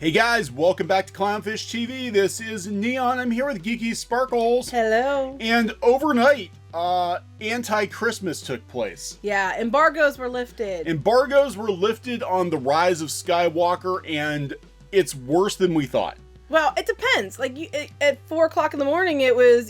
Hey guys, welcome back to Clownfish TV. This is Kneon. I'm here with Geeky Sparkles. Hello. And overnight, anti-Christmas took place. Yeah, embargoes were lifted. Embargoes were lifted on the Rise of Skywalker, and it's worse than we thought. Well, it depends. Like at 4 o'clock in the morning, it was,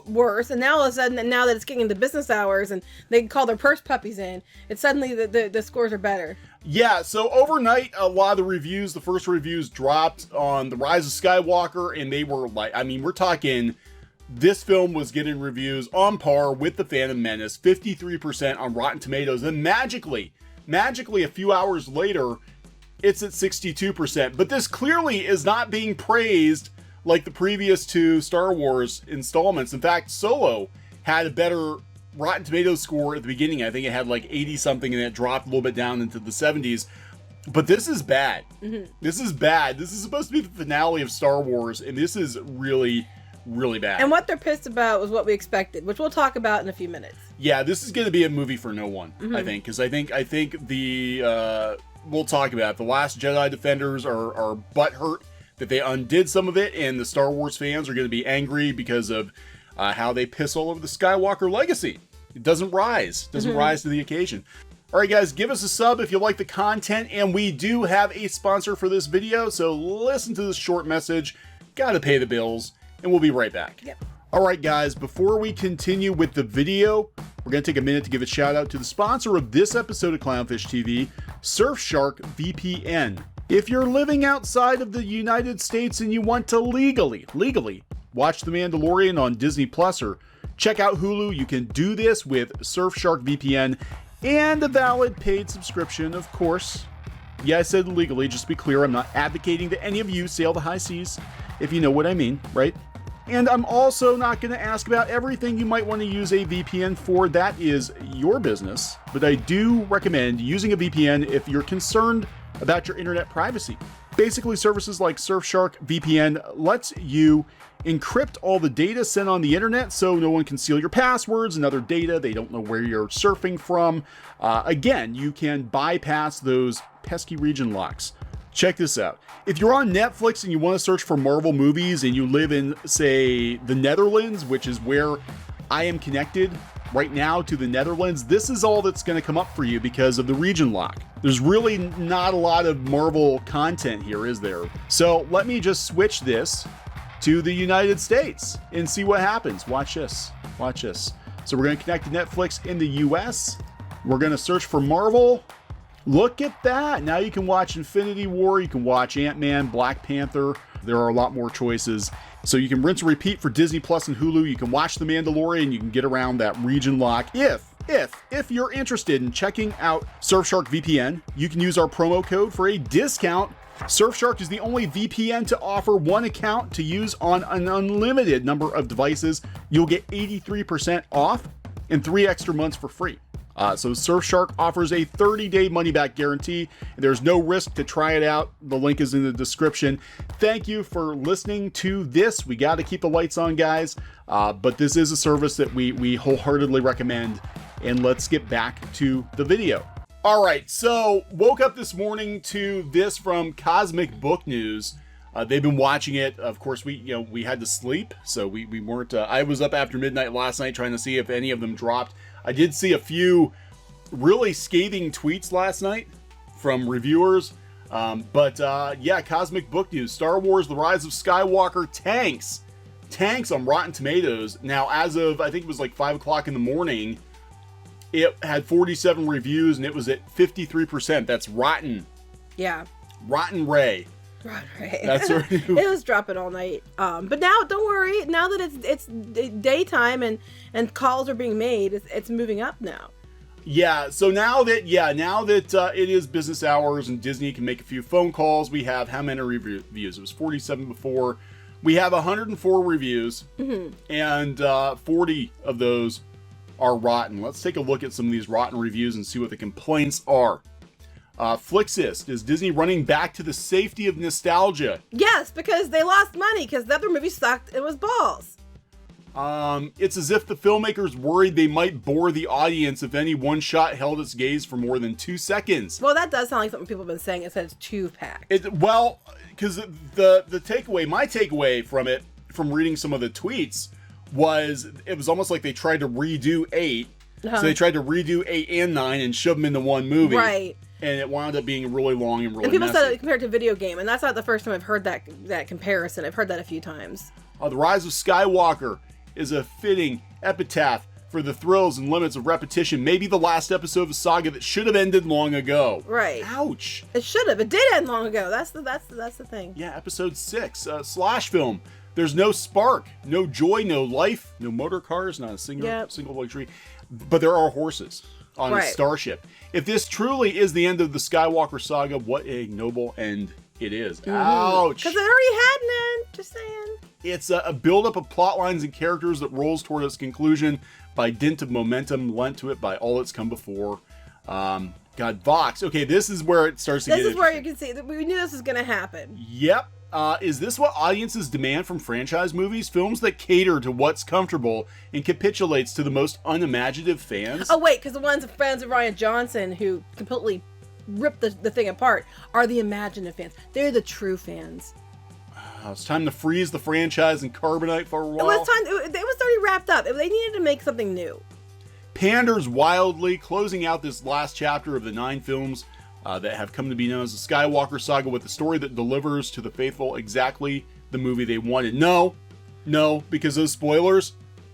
worse. And now all of a sudden, now that it's getting into business hours and they can call their purse puppies in, it's suddenly the scores are better. Yeah, so overnight, a lot of the first reviews dropped on the Rise of Skywalker, and they were like, we're talking, this film was getting reviews on par with the Phantom Menace, 53% on Rotten Tomatoes, and magically, a few hours later, it's at 62%. But this clearly is not being praised like the previous two Star Wars installments. In fact, Solo had a better Rotten Tomatoes score at the beginning. I think it had like 80 something and it dropped a little bit down into the 70s. But this is bad. Mm-hmm. This is bad. This is supposed to be the finale of Star Wars, and this is really, really bad. And what they're pissed about was what we expected, which we'll talk about in a few minutes. Yeah, this is going to be a movie for no one, Mm-hmm. I think, because I think the we'll talk about it. The Last Jedi defenders are butthurt that they undid some of it, and the Star Wars fans are going to be angry because of how they piss all over the Skywalker legacy. It doesn't rise to the occasion. All right, guys, give us a sub if you like the content, and we do have a sponsor for this video, so listen to this short message. Gotta pay the bills, and we'll be right back. Yep. All right, guys, before we continue with the video, we're going to take a minute to give a shout out to the sponsor of this episode of Clownfish TV, Surfshark VPN. If you're living outside of the United States and you want to legally watch The Mandalorian on Disney Plus or check out Hulu, you can do this with Surfshark VPN and a valid paid subscription, of course. Yeah, I said legally, just to be clear, I'm not advocating that any of you sail the high seas, if you know what I mean, right? And I'm also not going to ask about everything you might want to use a VPN for. That is your business. But I do recommend using a VPN if you're concerned about your internet privacy. Basically, services like Surfshark VPN lets you encrypt all the data sent on the internet so no one can steal your passwords and other data. They don't know where you're surfing from. Again, you can bypass those pesky region locks. Check this out. If you're on Netflix and you want to search for Marvel movies and you live in, say, the Netherlands, which is where I am connected right now to the Netherlands, this is all that's going to come up for you because of the region lock. There's really not a lot of Marvel content here, is there? So let me just switch this to the United States and see what happens. Watch this. Watch this. So we're going to connect to Netflix in the US. We're going to search for Marvel. Look at that. Now you can watch Infinity War. You can watch Ant-Man, Black Panther. There are a lot more choices. So you can rinse and repeat for Disney Plus and Hulu. You can watch The Mandalorian. You can get around that region lock. If you're interested in checking out Surfshark VPN, you can use our promo code for a discount. Surfshark is the only VPN to offer one account to use on an unlimited number of devices. You'll get 83% off and 3 extra months for free. So Surfshark offers a 30-day money-back guarantee. There's no risk to try it out. The link is in the description. Thank you for listening to this. We got to keep the lights on, guys. But this is a service that we wholeheartedly recommend. And let's get back to the video. All right, so woke up this morning to this from Cosmic Book News. They've been watching it. Of course, we had to sleep, so we weren't. I was up after midnight last night trying to see if any of them dropped. I did see a few really scathing tweets last night from reviewers. Yeah, Cosmic Book News, Star Wars: The Rise of Skywalker tanks on Rotten Tomatoes. Now, as of, I think it was like 5 o'clock in the morning, it had 47 reviews and it was at 53%. That's rotten. Yeah. Rotten Ray. Right. That's right. It was dropping all night. But now, don't worry. Now that it's daytime and calls are being made, it's moving up now. Yeah. So now that it is business hours and Disney can make a few phone calls, we have how many reviews? It was 47 before. We have 104 reviews, and 40 of those are rotten. Let's take a look at some of these rotten reviews and see what the complaints are. Flixist, is Disney running back to the safety of nostalgia? Yes, because they lost money because the other movie sucked. It was balls. It's as if the filmmakers worried they might bore the audience if any one shot held its gaze for more than 2 seconds. Well, that does sound like something people have been saying. It says 2-pack. Well, because the takeaway, my takeaway from it, from reading some of the tweets, was it was almost like they tried to redo 8. So they tried to redo 8 and 9 and shove them into one movie. Right. And it wound up being really long and really And people messy. said it compared to video game, and that's not the first time I've heard that comparison. I've heard that a few times. The Rise of Skywalker is a fitting epitaph for the thrills and limits of repetition. Maybe the last episode of a saga that should have ended long ago. Right. Ouch. It should have. It did end long ago. That's the thing. Yeah, episode 6, slash film. There's no spark, no joy, no life, no motor cars, not a single luxury. But there are horses on a starship. If this truly is the end of the Skywalker saga, what a noble end it is. Ouch. Because it already had an end. Just saying. It's a buildup of plot lines and characters that rolls toward its conclusion by dint of momentum lent to it by all that's come before. God, Vox. Okay, this is where it starts to get This is where you can see that we knew this was going to happen. Yep. Is this what audiences demand from franchise movies? Films that cater to what's comfortable and capitulates to the most unimaginative fans? Oh, wait, because the ones fans of Ryan Johnson who completely ripped the thing apart are the imaginative fans. They're the true fans. It's time to freeze the franchise and carbonite for a while. It was time. It was already wrapped up. They needed to make something new. Panders wildly, closing out this last chapter of the 9 films that have come to be known as the Skywalker saga with a story that delivers to the faithful exactly the movie they wanted. No, because those spoilers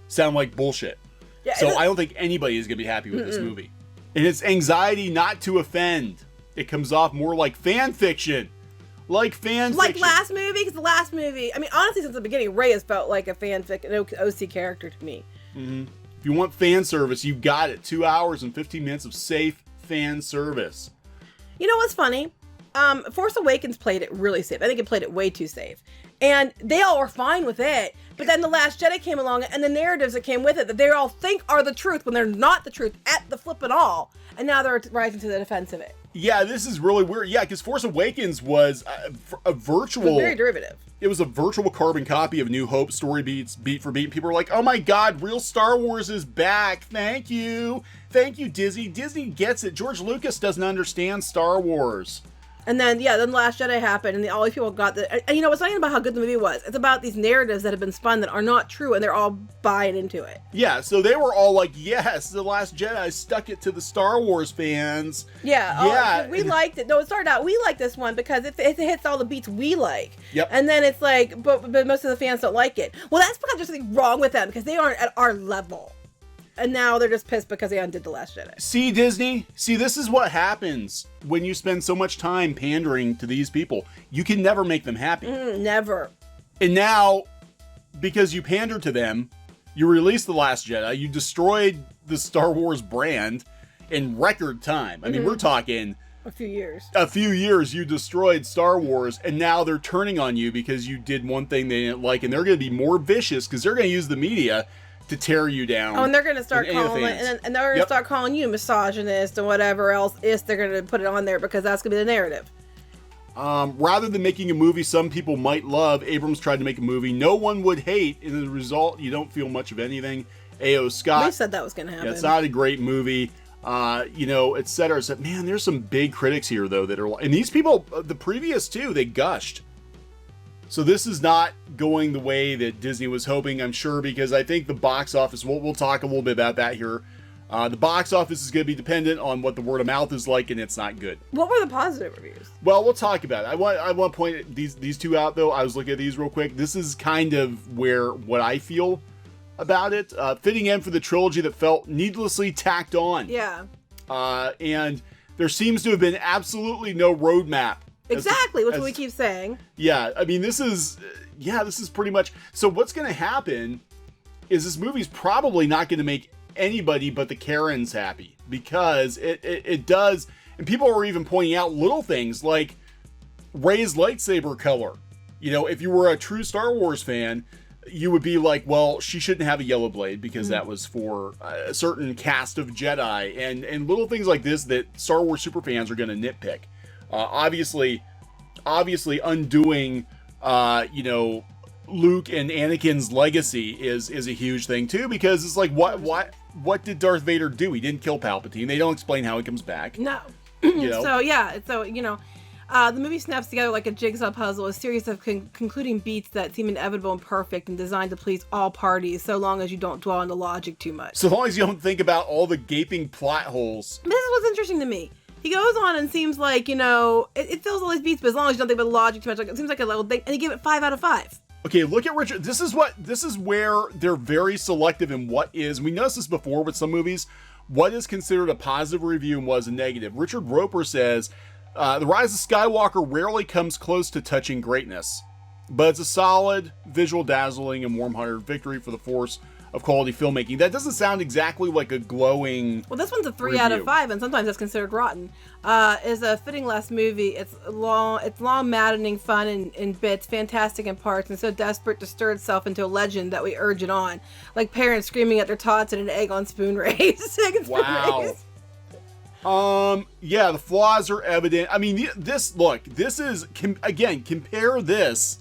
sound like bullshit. Yeah, so I don't think anybody is going to be happy with this movie. And it's anxiety not to offend. It comes off more like fan fiction. Like last movie, because the last movie, I mean, honestly, since the beginning, Rey has felt like a fanfic, an OC character to me. Mm-hmm. If you want fan service, you got it. 2 hours and 15 minutes of safe fan service. You know what's funny? Force Awakens played it really safe. I think it played it way too safe. And they all were fine with it. But then The Last Jedi came along, and the narratives that came with it that they all think are the truth when they're not the truth at the flippin' all. And now they're rising to the defense of it. Yeah, this is really weird. Yeah, because Force Awakens was a virtual... It was very derivative. It was a virtual carbon copy of New Hope, story beats, beat for beat. People were like, oh my god, real Star Wars is back. Thank you. Thank you, Disney. Disney gets it. George Lucas doesn't understand Star Wars. And then, then The Last Jedi happened, and all these people got the... And you know, it's not even about how good the movie was. It's about these narratives that have been spun that are not true, and they're all buying into it. Yeah, so they were all like, yes, The Last Jedi stuck it to the Star Wars fans. Yeah. We liked it. No, it started out, we like this one because it hits all the beats we like. Yep. And then it's like, but most of the fans don't like it. Well, that's because there's something wrong with them, because they aren't at our level. And now they're just pissed because they undid The Last Jedi. See, Disney? See, this is what happens when you spend so much time pandering to these people. You can never make them happy. Never. And now, because you pandered to them, you released The Last Jedi, you destroyed the Star Wars brand in record time. I mean, we're talking... A few years you destroyed Star Wars, and now they're turning on you because you did one thing they didn't like, and they're going to be more vicious because they're going to use the media to tear you down. Oh, and they're going to start calling it, and they're going to start calling you misogynist and whatever else they're going to put it on there because that's going to be the narrative. Rather than making a movie some people might love, Abrams tried to make a movie no one would hate, and as a result, you don't feel much of anything. A.O. Scott. We said that was going to happen. Yeah, it's not a great movie, et cetera. So, man, there's some big critics here, though, that are... And these people, the previous two, they gushed. So this is not going the way that Disney was hoping, I'm sure, because I think the box office, we'll talk a little bit about that here. The box office is going to be dependent on what the word of mouth is like, and it's not good. What were the positive reviews? Well, we'll talk about it. I want to point these two out, though. I was looking at these real quick. This is kind of what I feel about it. Fitting in for the trilogy that felt needlessly tacked on. Yeah. And there seems to have been absolutely no roadmap. Exactly, which we keep saying. Yeah, I mean, this is pretty much... So what's going to happen is this movie's probably not going to make anybody but the Karens happy, because it does... And people are even pointing out little things like Rey's lightsaber color. You know, if you were a true Star Wars fan, you would be like, well, she shouldn't have a yellow blade because that was for a certain cast of Jedi. And little things like this that Star Wars superfans are going to nitpick. Obviously undoing, Luke and Anakin's legacy is a huge thing too, because it's like, what did Darth Vader do? He didn't kill Palpatine. They don't explain how he comes back. No. You know? The movie snaps together like a jigsaw puzzle, a series of concluding beats that seem inevitable and perfect and designed to please all parties, so long as you don't dwell on the logic too much. So long as you don't think about all the gaping plot holes. This is what's interesting to me. He goes on and seems like, it fills all these beats, but as long as you don't think about the logic too much, like, it seems like a little thing, and he gave it 5 out of 5. Okay, look at Richard. This is where they're very selective in what is. We noticed this before with some movies. What is considered a positive review and what is a negative. Richard Roeper says, The Rise of Skywalker rarely comes close to touching greatness, but it's a solid, visual dazzling, and warm-hearted victory for the force of quality filmmaking. That doesn't sound exactly like a glowing Well, this one's a 3 out of 5, and sometimes that's considered rotten. Is a fitting last movie. It's long, maddening fun in bits, fantastic in parts, and so desperate to stir itself into a legend that we urge it on, like parents screaming at their tots in an egg on spoon race. Wow. Yeah, the flaws are evident. I mean, this is, again, compare this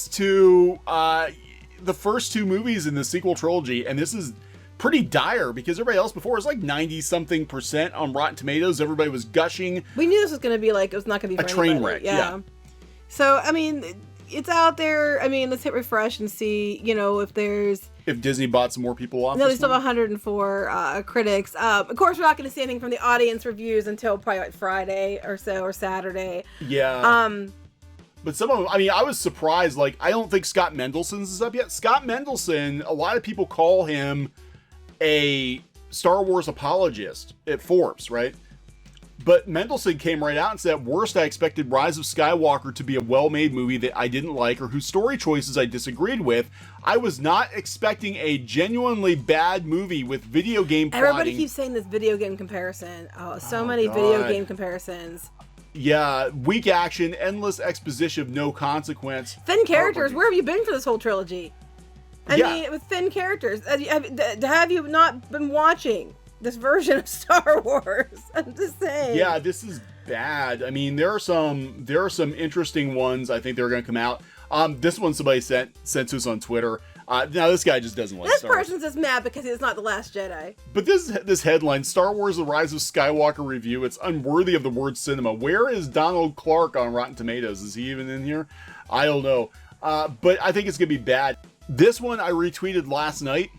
to the first 2 movies in the sequel trilogy, and this is pretty dire because everybody else before was like 90-something% on Rotten Tomatoes. Everybody was gushing. We knew this was going to be like, it was not going to be a train wreck. Yeah. So, I mean, it's out there. I mean, let's hit refresh and see, if Disney bought some more people off. No, they still have 104 critics. Of course, we're not going to see anything from the audience reviews until probably like Friday or so, or Saturday. Yeah. But some of them, I mean, I was surprised. Like, I don't think Scott Mendelson's is up yet. Scott Mendelson, a lot of people call him a Star Wars apologist at Forbes, right? But Mendelson came right out and said, at worst, I expected Rise of Skywalker to be a well-made movie that I didn't like or whose story choices I disagreed with. I was not expecting a genuinely bad movie with video game plotting. Everybody keeps saying this video game comparison. Oh, many video game comparisons. Yeah, weak action, endless exposition of no consequence. Thin characters. Where have you been for this whole trilogy? I mean, with thin characters. Have you not been watching this version of Star Wars? I'm just saying. Yeah, this is bad. I mean, there are some interesting ones. I think they're going to come out. This one somebody sent to us on Twitter. Now this guy just doesn't like This Star Wars. person's just mad because it's not The Last Jedi. But this headline, Star Wars The Rise of Skywalker review, it's unworthy of the word cinema. Where is Donald Clark on Rotten Tomatoes? Is he even in here? I don't know. But I think it's going to be bad. This one I retweeted last night.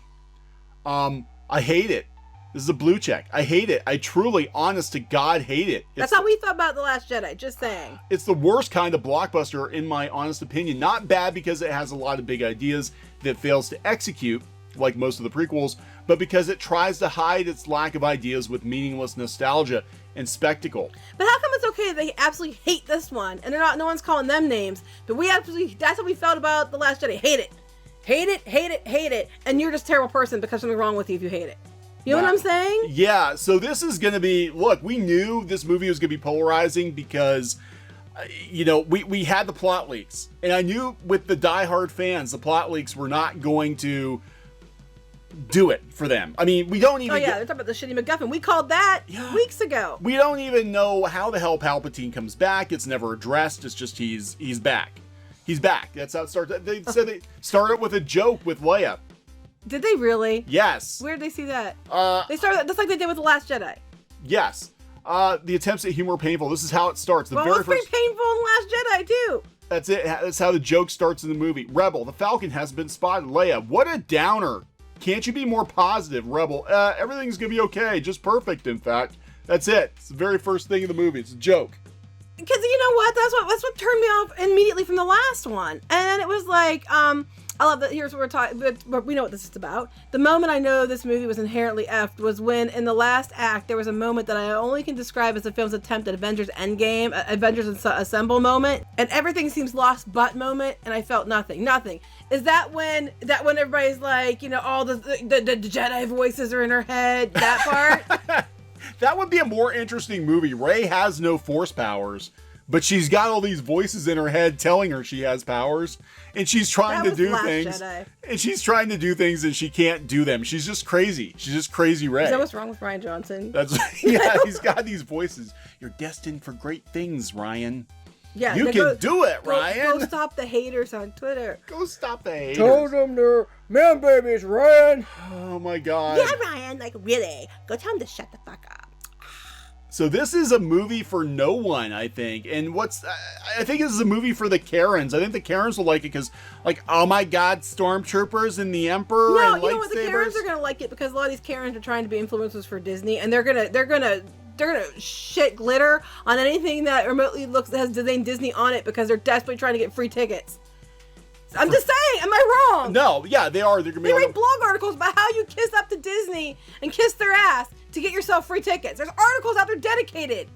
I hate it. This is a blue check. I hate it. I truly, honest to God, hate it. That's how we thought about The Last Jedi, just saying. It's the worst kind of blockbuster, in my honest opinion. Not bad because it has a lot of big ideas that fails to execute, like most of the prequels, but because it tries to hide its lack of ideas with meaningless nostalgia and spectacle. But how come it's okay that they absolutely hate this one, and no one's calling them names, but that's how we felt about The Last Jedi. Hate it. Hate it, hate it, hate it. And you're just a terrible person because something wrong with you if you hate it. You know what I'm saying? Yeah, so this is going to be, look, we knew this movie was going to be polarizing because, we had the plot leaks. And I knew with the diehard fans, the plot leaks were not going to do it for them. I mean, we don't even... Oh, yeah, they're talking about the shitty MacGuffin. We called that weeks ago. We don't even know how the hell Palpatine comes back. It's never addressed. It's just he's back. He's back. That's how it starts. They said they started with a joke with Leia. Did they really? Yes. Where did they see that? They started just like they did with The Last Jedi. Yes. The attempts at humor are painful. This is how it starts. It was pretty painful in The Last Jedi, too. That's it. That's how the joke starts in the movie. Rebel, the Falcon has been spotted. Leia, what a downer. Can't you be more positive, Rebel? Everything's going to be okay. Just perfect, in fact. That's it. It's the very first thing in the movie. It's a joke. Because you know what? That's what turned me off immediately from the last one. And it was like, I love that. Here's what we're talking, but we know what this is about. The moment I know this movie was inherently effed was when, in the last act, there was a moment that I only can describe as the film's attempt at Avengers Endgame, Avengers Assemble moment, and everything seems lost but moment, and I felt nothing. Is that when everybody's like, all the Jedi voices are in her head, that part? That would be a more interesting movie. Rey has no force powers, but she's got all these voices in her head telling her she has powers, and she's trying to do things. Jedi. And she's trying to do things and she can't do them. She's just crazy. She's just crazy Rey. Is that what's wrong with Rian Johnson? Yeah, he's got these voices. You're destined for great things, Ryan. Yeah, you can do it, Ryan. Go stop the haters on Twitter. Go stop the haters. Told them they're man babies, Ryan. Oh my God. Yeah, Ryan, like really. Go tell them to shut the fuck up. So this is a movie for no one, I think. And I think this is a movie for the Karens. I think the Karens will like it because, like, oh my God, stormtroopers and the Emperor and lightsabers. No, you know what? The Karens are gonna like it because a lot of these Karens are trying to be influencers for Disney, and they're gonna shit glitter on anything that remotely has Disney on it because they're desperately trying to get free tickets. I'm just saying, am I wrong? No, yeah, they are. They write blog articles about how you kiss up to Disney and kiss their ass to get yourself free tickets. There's articles out there dedicated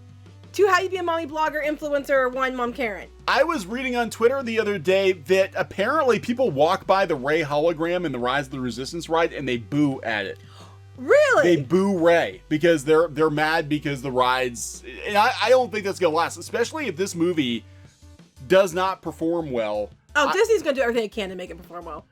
to how you be a mommy blogger, influencer, wine mom Karen. I was reading on Twitter the other day that apparently people walk by the Rey hologram in the Rise of the Resistance ride and they boo at it. Really? They boo Rey because they're mad because the rides, and I don't think that's gonna last, especially if this movie does not perform well. Oh, Disney's gonna do everything it can to make it perform well.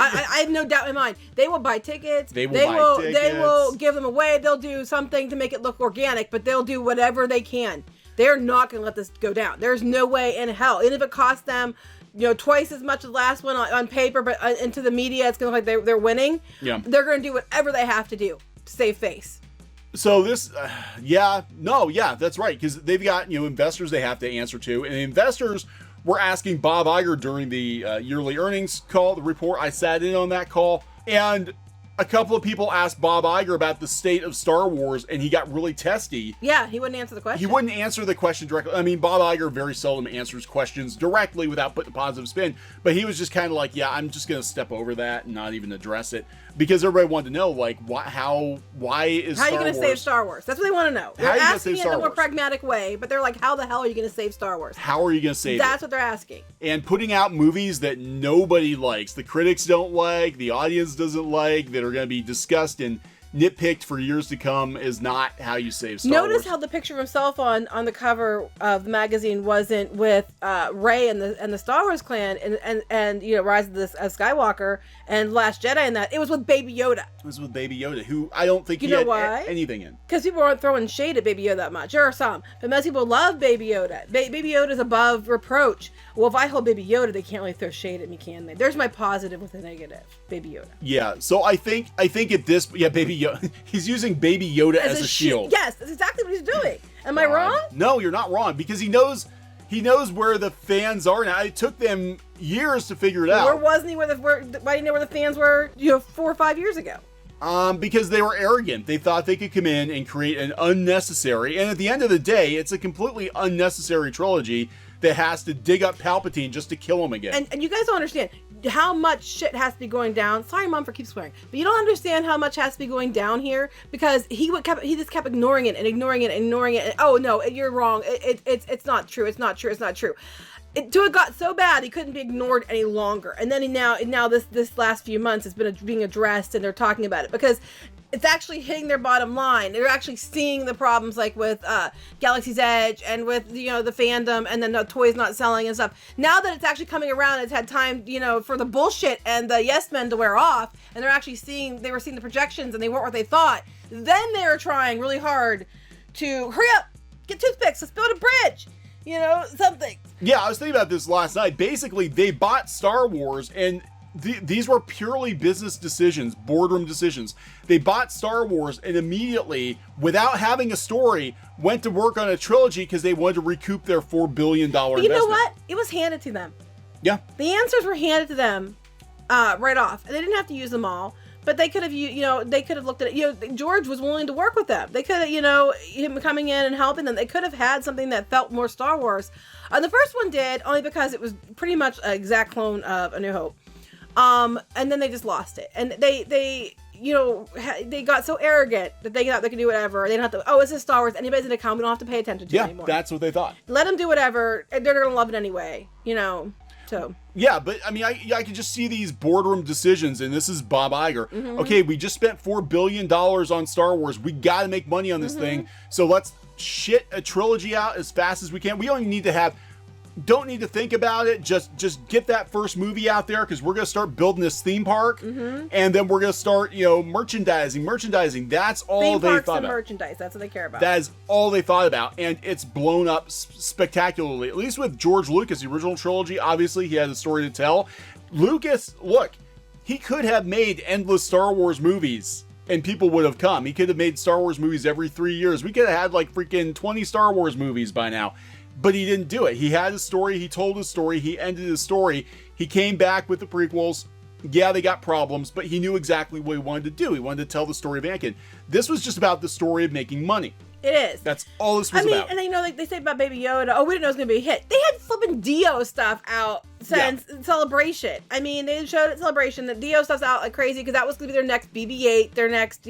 I have no doubt in my mind. They will buy tickets. They will give them away. They'll do something to make it look organic, but they'll do whatever they can. They're not gonna let this go down. There's no way in hell. Even if it costs them, twice as much as the last one on paper, but into the media, it's gonna look like they're winning. Yeah. They're gonna do whatever they have to do to save face. So this, that's right, because they've got investors they have to answer to, and the investors were asking Bob Iger during the yearly earnings call, the report. I sat in on that call, and a couple of people asked Bob Iger about the state of Star Wars, and he got really testy. Yeah, he wouldn't answer the question. He wouldn't answer the question directly. I mean, Bob Iger very seldom answers questions directly without putting a positive spin, but he was just kind of like, yeah, I'm just going to step over that and not even address it, because everybody wanted to know, like, why is Star Wars... How are you going to save Star Wars? That's what they want to know. They're asking it in a more pragmatic way, but they're like, how the hell are you going to save Star Wars? How are you going to save it? That's what they're asking. And putting out movies that nobody likes, the critics don't like, the audience doesn't like, that are going to be discussed and nitpicked for years to come is not how you save Star Wars. Notice how the picture of himself on the cover of the magazine wasn't with Rey and the Star Wars clan and Rise of Skywalker and Last Jedi and that. It was with Baby Yoda. It was with Baby Yoda, who I don't think he had anything in. Because people aren't throwing shade at Baby Yoda that much. There are some, but most people love Baby Yoda. Baby Yoda is above reproach. Well, if I hold Baby Yoda, they can't really throw shade at me, can they? There's my positive with the negative. Baby Yoda. Yeah, so I think at this, Baby Yoda, he's using Baby Yoda as a shield. Yes, that's exactly what he's doing. Am I wrong? No, you're not wrong, because he knows where the fans are now. It took them years to figure it out. Where wasn't he? Why didn't he know where the fans were 4 or 5 years ago? Because they were arrogant. They thought they could come in and create an unnecessary, and at the end of the day, it's a completely unnecessary trilogy that has to dig up Palpatine just to kill him again. And you guys don't understand how much shit has to be going down. Sorry, Mom, for keep swearing, but you don't understand how much has to be going down here because he just kept ignoring it and ignoring it and ignoring it. And, oh no, you're wrong. It's not true. It's not true. It's not true. Until it got so bad he couldn't be ignored any longer. And then now this last few months has been being addressed and they're talking about it because it's actually hitting their bottom line. They're actually seeing the problems like with Galaxy's Edge and with the fandom and then the toys not selling and stuff. Now that it's actually coming around, it's had time for the bullshit and the yes men to wear off, and they were seeing the projections and they weren't what they thought. Then they were trying really hard to hurry up, get toothpicks, let's build a bridge. Something. Yeah, I was thinking about this last night. Basically, they bought Star Wars, and these were purely business decisions, boardroom decisions. They bought Star Wars and immediately, without having a story, went to work on a trilogy because they wanted to recoup their $4 billion investment. You know what? It was handed to them. Yeah. The answers were handed to them right off. And they didn't have to use them all. But they could have, they could have looked at it. George was willing to work with them. They could have, him coming in and helping them. They could have had something that felt more Star Wars. The first one did, only because it was pretty much an exact clone of A New Hope. And then they just lost it. And they got so arrogant that they thought they could do whatever. They don't have to, it's a Star Wars. Anybody's going to come. We don't have to pay attention to it anymore. Yeah, that's what they thought. Let them do whatever. They're going to love it anyway, So. Yeah, but I mean, I could just see these boardroom decisions, and this is Bob Iger. Mm-hmm. Okay, we just spent $4 billion on Star Wars. We got to make money on this thing. So let's shit a trilogy out as fast as we can. We only need to have don't need to think about it. Just get that first movie out there, because we're going to start building this theme park, and then we're going to start, merchandising. That's all theme they parks thought and about. merchandise. That's what they care about. That is all they thought about, and it's blown up spectacularly. At least with George Lucas, the original trilogy, obviously he had a story to tell. Lucas, look, he could have made endless Star Wars movies, and people would have come. He could have made Star Wars movies every 3 years. We could have had like freaking 20 Star Wars movies by now. But he didn't do it. He had a story. He told his story. He ended his story. He came back with the prequels. Yeah, they got problems, but he knew exactly what he wanted to do. He wanted to tell the story of Anakin. This was just about the story of making money. It is. That's all this was about. And like they say about Baby Yoda, we didn't know it was going to be a hit. They had flipping Dio stuff out since Celebration. I mean, they showed at Celebration that Dio stuff's out like crazy, because that was going to be their next BB-8, their next,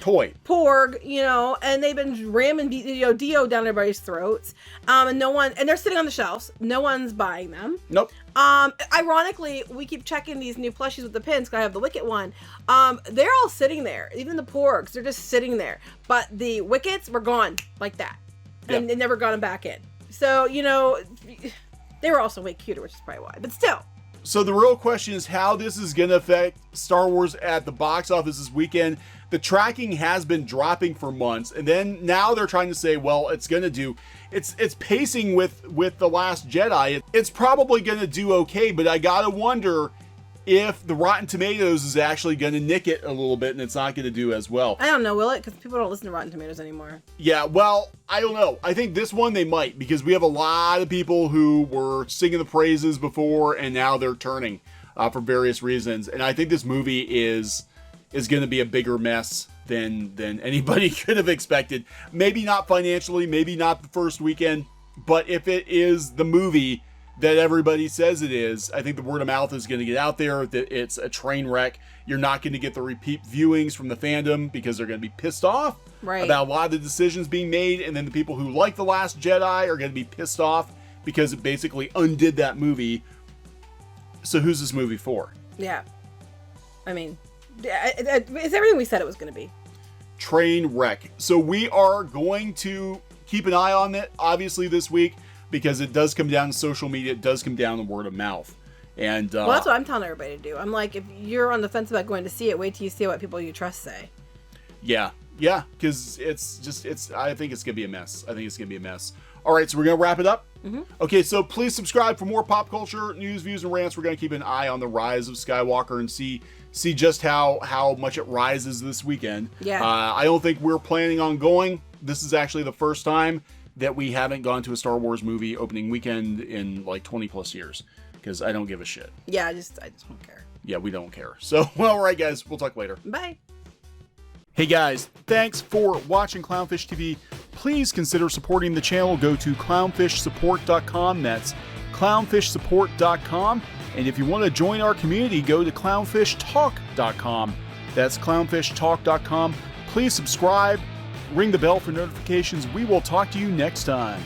toy. Porg, and they've been ramming, Dio down everybody's throats. And they're sitting on the shelves. No one's buying them. Nope. Ironically, we keep checking these new plushies with the pins, because I have the Wicket one. They're all sitting there. Even the Porgs, they're just sitting there. But the Wickets were gone like that. And they never got them back in. So, they were also way cuter, which is probably why. But still. So the real question is how this is going to affect Star Wars at the box office this weekend. The tracking has been dropping for months, and then now they're trying to say, well, it's going to do, it's pacing with The Last Jedi. It's probably going to do okay, but I got to wonder if the Rotten Tomatoes is actually going to nick it a little bit, and it's not going to do as well. I don't know, will it? Because people don't listen to Rotten Tomatoes anymore. Yeah, well, I don't know. I think this one they might, because we have a lot of people who were singing the praises before, and now they're turning for various reasons. And I think this movie is going to be a bigger mess than anybody could have expected. Maybe not financially, maybe not the first weekend, but if it is the movie that everybody says it is, I think the word of mouth is going to get out there that it's a train wreck. You're not going to get the repeat viewings from the fandom, because they're going to be pissed off about a lot of the decisions being made, and then the people who like The Last Jedi are going to be pissed off because it basically undid that movie. So who's this movie for? Yeah. I mean, it's everything we said it was going to be. Train wreck. So we are going to keep an eye on it, obviously, this week, because it does come down to social media. It does come down to word of mouth. And well, that's what I'm telling everybody to do. I'm like, if you're on the fence about going to see it, wait till you see what people you trust say. Yeah, because I think it's going to be a mess. All right, so we're going to wrap it up. Okay, so please subscribe for more pop culture news, views, and rants. We're going to keep an eye on the Rise of Skywalker and see just how much it rises this weekend. Yeah. I don't think we're planning on going. This is actually the first time that we haven't gone to a Star Wars movie opening weekend in like 20 plus years, because I don't give a shit. Yeah, I just don't care. Yeah, we don't care. So, well, all right, guys, we'll talk later. Bye. Hey guys, thanks for watching Clownfish TV. Please consider supporting the channel. Go to clownfishsupport.com. That's clownfishsupport.com. And if you want to join our community, go to clownfishtalk.com. That's clownfishtalk.com. Please subscribe, ring the bell for notifications. We will talk to you next time.